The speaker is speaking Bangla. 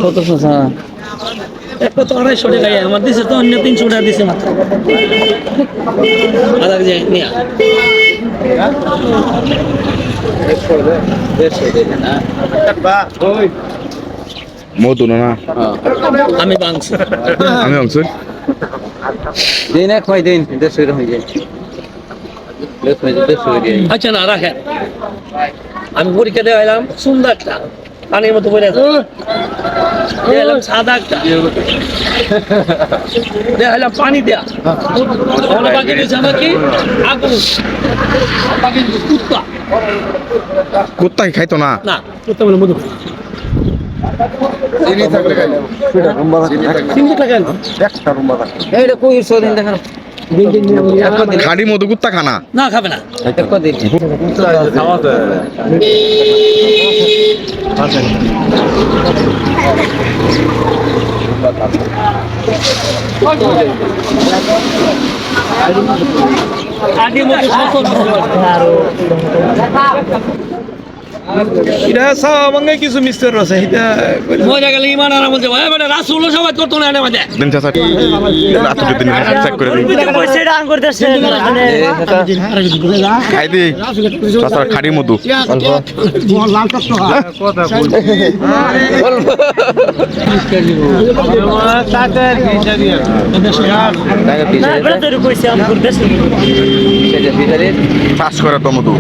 কত শসা কত 250 টাকা আমার দিছে তো অন্য 300 টাকা দিছে মাত্র আলাদা যায় নিয়া মধু না আমি বাংশ আমি অংশ দিন এক হয় দিন 150 হয়ে যায় আচ্ছা না রাখেন আমি পরীক্ষা দেওয়া এলাম সুন্দর একটা পানির মতো পড়ে আছে এলাম সাদা একটা দেখালাম পানি দেয়া বাকি দিয়েছে আমার কি আগুন বাকি কুত্তা কুত্তা খাইতো না না কুত্তা বলে মধু এইটা কই সদিন দেখেন খাড়ি মধু কুত্তা খানা না খাবে না কদিন আগে মতো এটা সামাঙ্গে কিছু মিস্টার আছে এটা মজা গেলে ইমান আর বলছে ভাই মানে রাসূল সবাই করতো না এনে মধ্যে দিন চাচা রাত যদি চেক করে দিই খাই দি চাচা খাড়ি মধু চাষ করে তো মধু